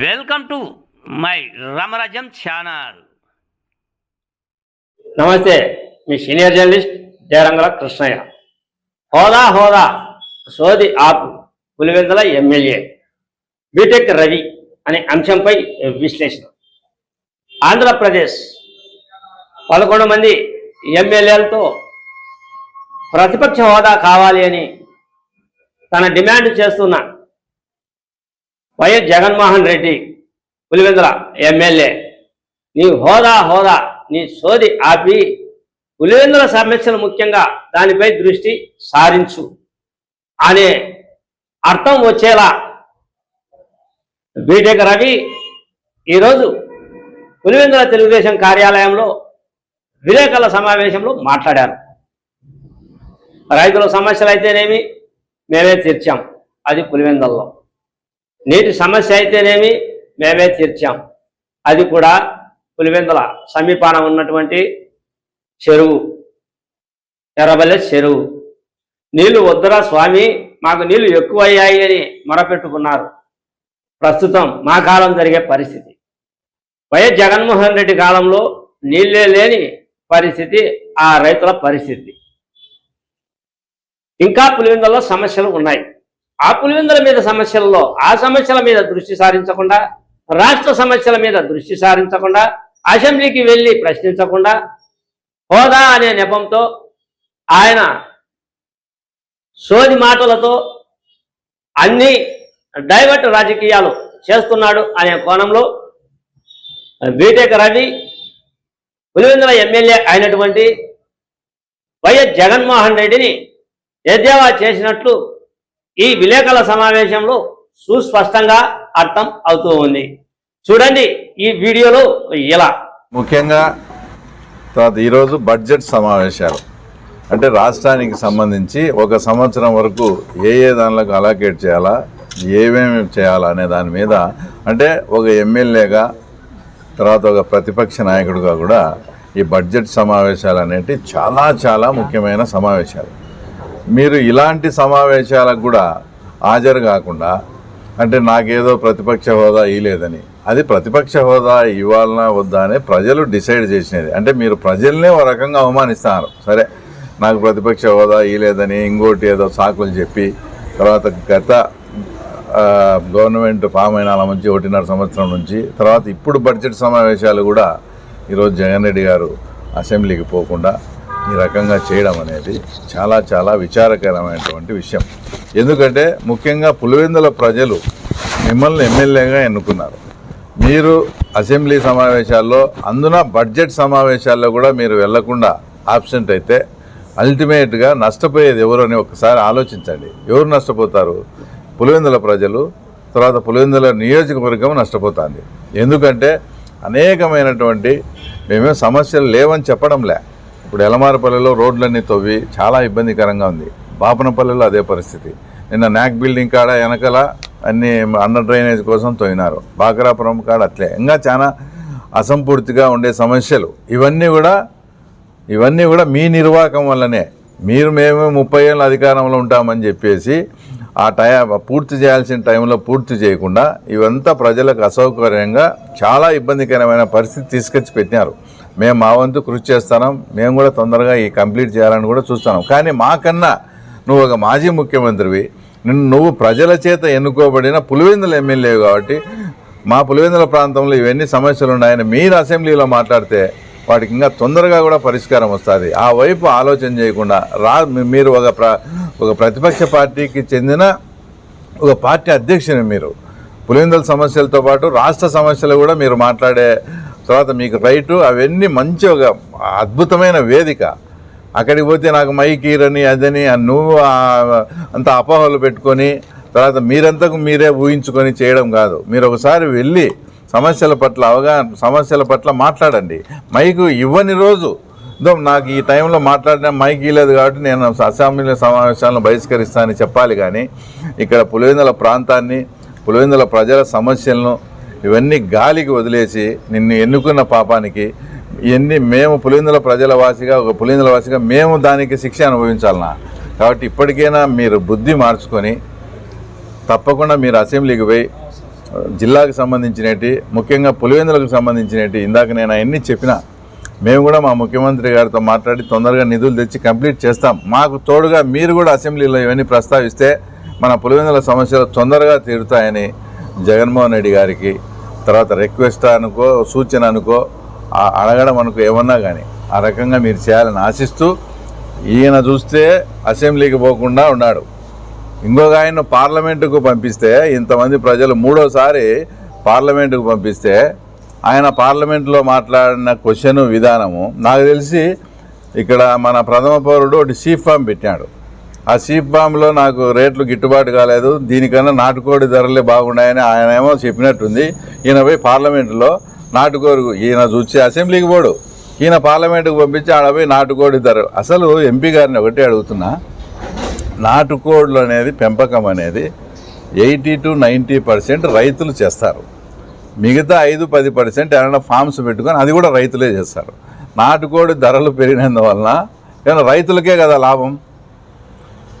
Welcome to my Ramarajyam channel. నమస్తే, మీ senior journalist Jayarangala Krishnaiah. హోదా సోది ఆపు పులివెందుల ఎమ్మెల్యే బీటెక్ రవి అనే అంశంపై విశ్లేషణ. ఆంధ్రప్రదేశ్ 11 మంది ఎమ్మెల్యేలతో ప్రతిపక్ష హోదా కావాలి అని తన డిమాండ్ చేస్తున్న వైఎస్ జగన్మోహన్ రెడ్డి పులివెందుల ఎమ్మెల్యే, నీ హోదా నీ సోది ఆపి పులివెందుల సమస్యలు ముఖ్యంగా దానిపై దృష్టి సారించు అనే అర్థం వచ్చేలా బీటెక్ రవి ఈరోజు పులివెందుల తెలుగుదేశం కార్యాలయంలో విలేకరుల సమావేశంలో మాట్లాడారు. రైతుల సమస్యలు అయితేనేమి మేమే తీర్చాం, అది పులివెందులలో. నీటి సమస్య అయితేనేమి మేమే తీర్చాం, అది కూడా పులివెందుల సమీపాన ఉన్నటువంటి చెరువు, ఎర్రబల్లె చెరువు. నీళ్లు వద్దురా స్వామి, మాకు నీళ్లు ఎక్కువయ్యాయి అని మొరపెట్టుకున్నారు. ప్రస్తుతం మా కాలం జరిగే పరిస్థితి, వైఎస్ జగన్మోహన్ రెడ్డి కాలంలో నీళ్ళే లేని పరిస్థితి ఆ రైతుల పరిస్థితి. ఇంకా పులివెందులలో సమస్యలు ఉన్నాయి. ఆ పులివెందుల మీద సమస్యలలో ఆ సమస్యల మీద దృష్టి సారించకుండా, రాష్ట్ర సమస్యల మీద దృష్టి సారించకుండా, అసెంబ్లీకి వెళ్ళి ప్రశ్నించకుండా, హోదా అనే నెపంతో ఆయన సోది మాటలతో అన్ని డైవర్ట్ రాజకీయాలు చేస్తున్నాడు అనే కోణంలో బీటెక్ రవి పులివెందుల ఎమ్మెల్యే అయినటువంటి వైఎస్ జగన్మోహన్ రెడ్డిని ఎద్దేవా చేసినట్లు ఈ విలేకరుల సమావేశంలో సుస్పష్టంగా అర్థం అవుతూ ఉంది. చూడండి ఈ వీడియోలో. ఇలా ముఖ్యంగా తర్వాత ఈరోజు బడ్జెట్ సమావేశాలు, అంటే రాష్ట్రానికి సంబంధించి ఒక సంవత్సరం వరకు ఏ దానిలకు అలొకేట్ చేయాలా, ఏమేమి చేయాలా అనే దాని మీద, అంటే ఒక ఎమ్మెల్యేగా తర్వాత ఒక ప్రతిపక్ష నాయకుడిగా కూడా ఈ బడ్జెట్ సమావేశాలు అనేవి చాలా చాలా ముఖ్యమైన సమావేశాలు. మీరు ఇలాంటి సమావేశాలకు కూడా హాజరు కాకుండా, అంటే నాకేదో ప్రతిపక్ష హోదా ఇవ్వలేదని, అది ప్రతిపక్ష హోదా ఇవ్వాలన్నా వద్దా అని ప్రజలు డిసైడ్ చేసినది. అంటే మీరు ప్రజల్నే ఒక రకంగా అవమానిస్తున్నారు. సరే, నాకు ప్రతిపక్ష హోదా ఇవ్వలేదని ఇంకోటి ఏదో సాకులు చెప్పి, తర్వాత గత గవర్నమెంట్ ఫామ్ అయిన నుంచి 1.5 సంవత్సరం నుంచి తర్వాత ఇప్పుడు బడ్జెట్ సమావేశాలు కూడా ఈరోజు జగన్ రెడ్డి గారు అసెంబ్లీకి పోకుండా ఈ రకంగా చేయడం అనేది చాలా చాలా విచారకరమైనటువంటి విషయం. ఎందుకంటే ముఖ్యంగా పులివెందుల ప్రజలు మిమ్మల్ని ఎమ్మెల్యేగా ఎన్నుకున్నారు. మీరు అసెంబ్లీ సమావేశాల్లో, అందున బడ్జెట్ సమావేశాల్లో కూడా మీరు వెళ్లకుండా ఆబ్సెంట్ అయితే అల్టిమేట్గా నష్టపోయేది ఎవరు అని ఒకసారి ఆలోచించండి. ఎవరు నష్టపోతారు? పులివెందుల ప్రజలు, తర్వాత పులివెందుల నియోజకవర్గం నష్టపోతుంది. ఎందుకంటే అనేకమైనటువంటి మేమే సమస్యలు లేవని చెప్పడంలే. ఇప్పుడు ఎలమారపల్లిలో రోడ్లన్నీ తవ్వి చాలా ఇబ్బందికరంగా ఉంది. బాపనపల్లిలో అదే పరిస్థితి. నిన్న నాక్ బిల్డింగ్ కాడ వెనకల అన్ని అండర్ డ్రైనేజ్ కోసం తవ్వినారు. బాకరాపురం కాడ అట్లే. ఇంకా చాలా అసంపూర్తిగా ఉండే సమస్యలు. ఇవన్నీ కూడా మీ నిర్వాహకం వల్లనే. మేము 30 ఏళ్ళ అధికారంలో ఉంటామని చెప్పేసి ఆ పూర్తి చేయాల్సిన టైంలో పూర్తి చేయకుండా ఇవంతా ప్రజలకు అసౌకర్యంగా చాలా ఇబ్బందికరమైన పరిస్థితి తీసుకొచ్చి పెట్టినారు. మేము మా వంతు కృషి చేస్తున్నాం. మేము కూడా తొందరగా ఈ కంప్లీట్ చేయాలని కూడా చూస్తున్నాం. కానీ మాకన్నా నువ్వు ఒక మాజీ ముఖ్యమంత్రివి, నువ్వు ప్రజల చేత ఎన్నుకోబడిన పులివెందుల ఎమ్మెల్యే కాబట్టి మా పులివెందుల ప్రాంతంలో ఇవన్నీ సమస్యలు ఉన్నాయని మీరు అసెంబ్లీలో మాట్లాడితే వాటికి ఇంకా తొందరగా కూడా పరిష్కారం వస్తుంది. ఆ వైపు ఆలోచన చేయకుండా మీరు ఒక ప్రతిపక్ష పార్టీకి చెందిన ఒక పార్టీ అధ్యక్షుని. మీరు పులివెందుల సమస్యలతో పాటు రాష్ట్ర సమస్యలు కూడా మీరు మాట్లాడే తర్వాత మీకు రైటు, అవన్నీ మంచి ఒక అద్భుతమైన వేదిక. అక్కడికి పోతే నాకు మైకీరని అదని నువ్వు అంత అపోహలు పెట్టుకొని తర్వాత మీరంతకు మీరే ఊహించుకొని చేయడం కాదు. మీరు ఒకసారి వెళ్ళి సమస్యల పట్ల మాట్లాడండి. మైకు ఇవ్వని రోజు నాకు ఈ టైంలో మాట్లాడిన మైక్ ఇవ్వలేదు కాబట్టి నేను అసెంబ్లీ సమావేశాలను బహిష్కరిస్తానని చెప్పాలి. కానీ ఇక్కడ పులివెందుల ప్రాంతాన్ని, పులివెందుల ప్రజల సమస్యలను ఇవన్నీ గాలికి వదిలేసి నిన్ను ఎన్నుకున్న పాపానికి ఇవన్నీ మేము పులివెందుల పులివెందుల వాసిగా మేము దానికి శిక్ష అనుభవించాలన్నా. కాబట్టి ఇప్పటికైనా మీరు బుద్ధి మార్చుకొని తప్పకుండా మీరు అసెంబ్లీకి పోయి జిల్లాకు సంబంధించినవి, ముఖ్యంగా పులివెందులకు సంబంధించినవి ఇందాక నేను అవన్నీ చెప్పినా, మేము కూడా మా ముఖ్యమంత్రి గారితో మాట్లాడి తొందరగా నిధులు తెచ్చి కంప్లీట్ చేస్తాం. మాకు తోడుగా మీరు కూడా అసెంబ్లీలో ఇవన్నీ ప్రస్తావిస్తే మన పులివెందుల సమస్యలు తొందరగా తీరుతాయని జగన్మోహన్ రెడ్డి గారికి తర్వాత రిక్వెస్ట్ అనుకో, సూచన అనుకో, అడగడం అనుకో, ఏమన్నా కానీ ఆ రకంగా మీరు చేయాలని ఆశిస్తూ, ఈయన చూస్తే అసెంబ్లీకి పోకుండా ఉన్నాడు. ఇంకొక ఆయన పార్లమెంటుకు పంపిస్తే, ఇంతమంది ప్రజలు మూడోసారి పార్లమెంటుకు పంపిస్తే ఆయన పార్లమెంట్లో మాట్లాడిన క్వశ్చన్ విధానము నాకు తెలిసి ఇక్కడ మన ప్రథమ పౌరుడు ఒకటి సీఫ్ ఫామ్ పెట్టాడు. ఆ సీఫ్ ఫామ్లో నాకు రేట్లు గిట్టుబాటు కాలేదు, దీనికన్నా నాటుకోడి ధరలే బాగున్నాయని ఆయన ఏమో చెప్పినట్టుంది. ఈయన పోయి పార్లమెంటులో నాటుకోడి, ఈయన చూసి అసెంబ్లీకి పోడు, ఈయన పార్లమెంటుకు పంపించి ఆడపోయి నాటుకోడి ధర. అసలు ఎంపీ గారిని ఒకటే అడుగుతున్నా, నాటుకోళ్ళు అనేది పెంపకం అనేది 80 to 90% రైతులు చేస్తారు. మిగతా 5-10% ఏమైనా ఫామ్స్ పెట్టుకొని అది కూడా రైతులే చేస్తారు. నాటుకోడి ధరలు పెరిగినందువలన ఏమైనా రైతులకే కదా లాభం?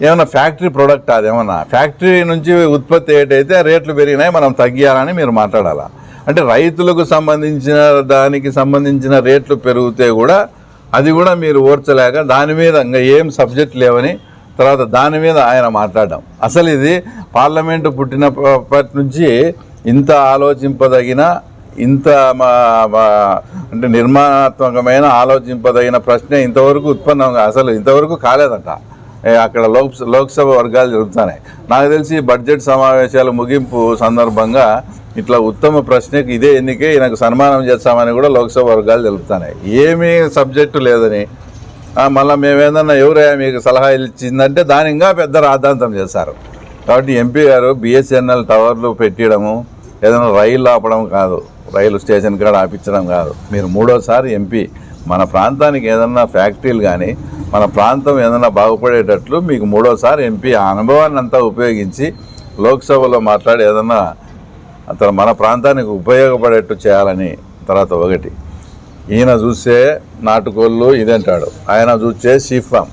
ఏమైనా ఫ్యాక్టరీ ప్రోడక్ట్, అదేమన్నా ఫ్యాక్టరీ నుంచి ఉత్పత్తి ఏటైతే రేట్లు పెరిగినాయి, మనం తగ్గియాలని మీరు మాట్లాడాలా? అంటే రైతులకు సంబంధించిన దానికి సంబంధించిన రేట్లు పెరిగితే కూడా అది కూడా మీరు ఓర్చలేక దాని మీద ఇంకా ఏం సబ్జెక్ట్ లేవని తర్వాత దాని మీద ఆయన మాట్లాడడం. అసలు ఇది పార్లమెంటు పుట్టినప్పటి నుంచి ఇంత ఆలోచింపదగిన, ఇంత అంటే నిర్మాణాత్మకమైన ఆలోచింపదగిన ప్రశ్న ఇంతవరకు ఉత్పన్నం అసలు ఇంతవరకు కాలేదంట. అక్కడ లోక్సభ వర్గాలు జరుగుతున్నాయి. నాకు తెలిసి బడ్జెట్ సమావేశాలు ముగింపు సందర్భంగా ఇట్లా ఉత్తమ ప్రశ్నకి ఇదే ఎన్నికే ఈయనకు సన్మానం చేస్తామని కూడా లోక్సభ వర్గాలు తెలుపుతున్నాయి. ఏమీ సబ్జెక్టు లేదని మళ్ళీ మేమేదన్నా ఎవరైనా మీకు సలహా ఇచ్చిందంటే దాని ఇంకా పెద్ద రాద్ధాంతం చేశారు. కాబట్టి ఎంపీ గారు బిఎస్ఎన్ఎల్ టవర్లు పెట్టడము, ఏదైనా రైలు ఆపడం కాదు, రైలు స్టేషన్ కాడ ఆపించడం కాదు. మీరు మూడోసారి ఎంపీ, మన ప్రాంతానికి ఏదన్నా ఫ్యాక్టరీలు కానీ మన ప్రాంతం ఏదైనా బాగుపడేటట్లు మీకు మూడోసారి ఎంపీ ఆ అనుభవాన్ని అంతా ఉపయోగించి లోక్సభలో మాట్లాడి ఏదన్నా అతను మన ప్రాంతానికి ఉపయోగపడేట్టు చేయాలని. తర్వాత ఒకటి, ఈయన చూస్తే నాటుకోళ్ళు ఇదంటాడు, ఆయన చూస్తే సీఫ్ ఫామ్,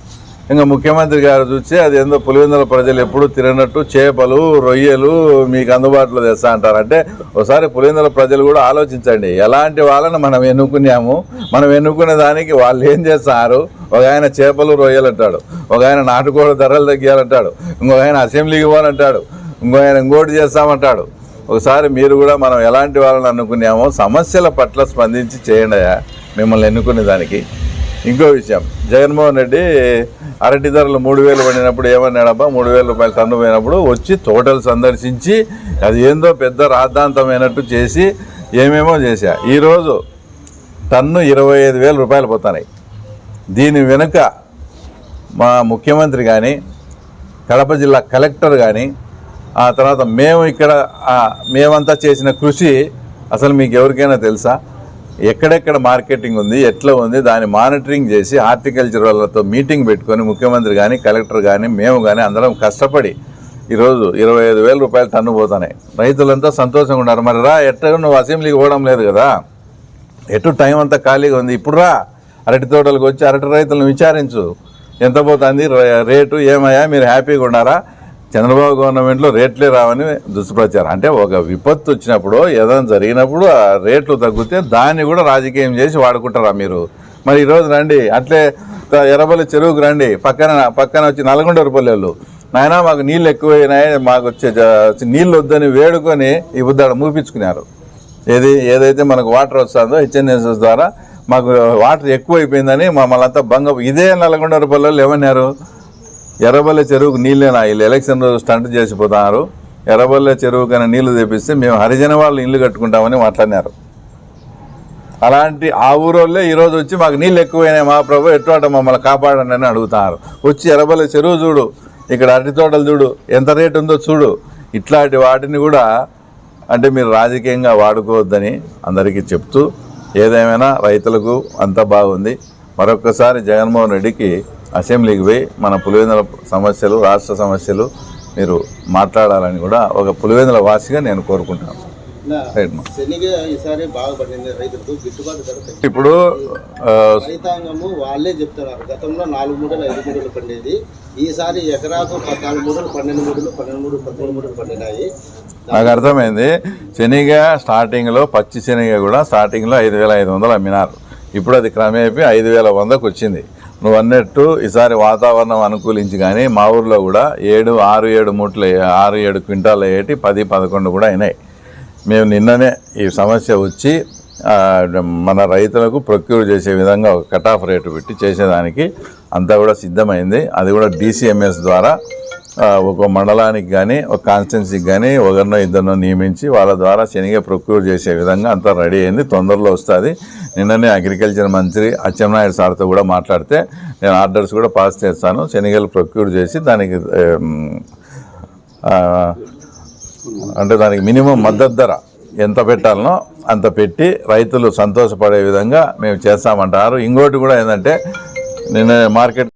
ఇంకా ముఖ్యమంత్రి గారు చూస్తే అది ఏందో పులివెందుల ప్రజలు ఎప్పుడు తినట్టు చేపలు రొయ్యలు మీకు అందుబాటులో తెస్తా అంటారంటే ఒకసారి పులివెందుల ప్రజలు కూడా ఆలోచించండి. ఎలాంటి వాళ్ళని మనం ఎన్నుకున్నాము, మనం ఎన్నుకునే దానికి వాళ్ళు ఏం చేస్తారు? ఒక ఆయన చేపలు రొయ్యలు అంటాడు, ఒక ఆయన నాటుకోళ్ళ ధరలు తగ్గియాలంటాడు, ఇంకొక ఆయన అసెంబ్లీకి పోనంటాడు, ఇంకో ఆయన ఇంకోటి చేస్తామంటాడు. ఒకసారి మీరు కూడా మనం ఎలాంటి వాళ్ళని అనుకున్నామో సమస్యల పట్ల స్పందించి చేయండి మిమ్మల్ని ఎన్నుకునే దానికి. ఇంకో విషయం, జగన్మోహన్ రెడ్డి అరటి ధరలు 3,000 పడినప్పుడు ఏమన్నాడబ్బా, 3,000 రూపాయలు టన్ను పోయినప్పుడు వచ్చి తోటలు సందర్శించి అది ఏందో పెద్ద రాద్ధాంతమైనట్టు చేసి ఏమేమో చేశా. ఈరోజు టన్ను 25,000 రూపాయలు పోతున్నాయి. దీని వెనుక మా ముఖ్యమంత్రి కానీ, కడప జిల్లా కలెక్టర్ కానీ, ఆ తర్వాత మేమంతా చేసిన కృషి అసలు మీకు ఎవరికైనా తెలుసా? ఎక్కడెక్కడ మార్కెటింగ్ ఉంది, ఎట్లా ఉంది, దాన్ని మానిటరింగ్ చేసి హార్టికల్చర్ వాళ్ళతో మీటింగ్ పెట్టుకొని ముఖ్యమంత్రి కానీ కలెక్టర్ కానీ మేము కానీ అందరం కష్టపడి ఈరోజు 25,000 రూపాయలు టన్ను పోతున్నాయి. రైతులంతా సంతోషంగా ఉన్నారు. మరి రా, ఎట్లా నువ్వు అసెంబ్లీకి పోవడం లేదు కదా, ఎటు టైం అంతా ఖాళీగా ఉంది, ఇప్పుడు రా అరటి తోటలకు వచ్చి అరటి రైతులను విచారించు, ఎంత పోతుంది రేటు, ఏమయ్యా మీరు హ్యాపీగా ఉన్నారా? చంద్రబాబు గవర్నమెంట్లో రేట్లే రావని దుష్ప్రచారం. అంటే ఒక విపత్తు వచ్చినప్పుడు ఏదైనా జరిగినప్పుడు ఆ రేట్లు తగ్గితే దాన్ని కూడా రాజకీయం చేసి వాడుకుంటారా మీరు? మరి ఈరోజు రండి, అట్లే ఎర్రబల్లి చెరువుకు రండి, పక్కన వచ్చి నల్గొండ రూపాయలు నాయన మాకు నీళ్ళు ఎక్కువైనాయి, మాకు వచ్చే నీళ్ళు వద్దని వేడుకొని ఈ బుద్ధాడు మూపించుకున్నారు. ఏదైతే మనకు వాటర్ వస్తుందో హెచ్ఎన్ఎస్ఎస్ ద్వారా మాకు వాటర్ ఎక్కువైపోయిందని మమ్మల్ని అంతా ఇదే నల్గొండ రూపాయలు ఏమన్నారు? ఎర్రబల్లె చెరువుకు నీళ్ళేనా, వీళ్ళు ఎలక్షన్ రోజు స్టంట్ చేసిపోతున్నారు, ఎర్రబల్లె చెరువు కన్నా నీళ్లు తెప్పిస్తే మేము హరిజన వాళ్ళు ఇల్లు కట్టుకుంటామని మాట్లాడినారు. అలాంటి ఆ ఊరోళ్ళే ఈరోజు వచ్చి మాకు నీళ్ళు ఎక్కువైనాయి మా ప్రభు ఎటువంటి మమ్మల్ని కాపాడండి అని అడుగుతున్నారు. వచ్చి ఎర్రబల్లె చెరువు చూడు, ఇక్కడ అరటి తోటలు చూడు, ఎంత రేటు ఉందో చూడు. ఇట్లాంటి వాటిని కూడా అంటే మీరు రాజకీయంగా వాడుకోవద్దని అందరికీ చెప్తూ, ఏదేమైనా రైతులకు అంతా బాగుంది. మరొక్కసారి జగన్మోహన్ రెడ్డికి అసెంబ్లీకి పోయి మన పులివెందుల సమస్యలు, రాష్ట్ర సమస్యలు మీరు మాట్లాడాలని కూడా ఒక పులివెందుల వాసిగా నేను కోరుకుంటాను. రైట్ మా. శనిగ ఈసారి బాగా పడింది, రైతులకు గిట్టుబాటు ధర తగ్గింది. ఇప్పుడు రైతాంగము వాళ్ళే చెప్తున్నారు, గతంలో 4 మూటలు 5 మూటలు పండేది, ఈసారి ఎకరాకు 14 మూటలు 12 మూటలు 12 మూటలు 13 మూటలు పండినాయి. నాకు అర్థమైంది. శనగ స్టార్టింగ్లో పచ్చి శనగ కూడా స్టార్టింగ్లో 5,500 అమ్మినారు. ఇప్పుడు అది క్రమేపీ 5,100కు వచ్చింది. నువ్వు అన్నట్టు ఈసారి వాతావరణం అనుకూలించి కానీ మా ఊర్లో కూడా 6-7 మూటలు 6-7 క్వింటాలు అయ్యేటి 10-11 కూడా అయినాయి. మేము నిన్ననే ఈ సమస్య వచ్చి మన రైతులకు ప్రొక్యూర్ చేసే విధంగా ఒక కట్ ఆఫ్ రేటు పెట్టి చేసేదానికి అంతా కూడా సిద్ధమైంది. అది కూడా DCMS ద్వారా ఒక మండలానికి కానీ ఒక కాన్స్టిట్యున్సీకి కానీ ఒకరినో ఇద్దరినో నియమించి వాళ్ళ ద్వారా శనగ ప్రొక్యూర్ చేసే విధంగా అంతా రెడీ అయింది. తొందరలో వస్తుంది. నిన్ననే అగ్రికల్చర్ మంత్రి అచ్చెన్నాయుడు సార్తో కూడా మాట్లాడితే నేను ఆర్డర్స్ కూడా పాస్ చేస్తాను. శనగలు ప్రొక్యూర్ చేసి దానికి అంటే దానికి మినిమం మద్దతు ధర ఎంత పెట్టాలనో అంత పెట్టి రైతులు సంతోషపడే విధంగా మేము చేస్తామంటారు. ఇంకోటి కూడా ఏంటంటే నిన్న మార్కెట్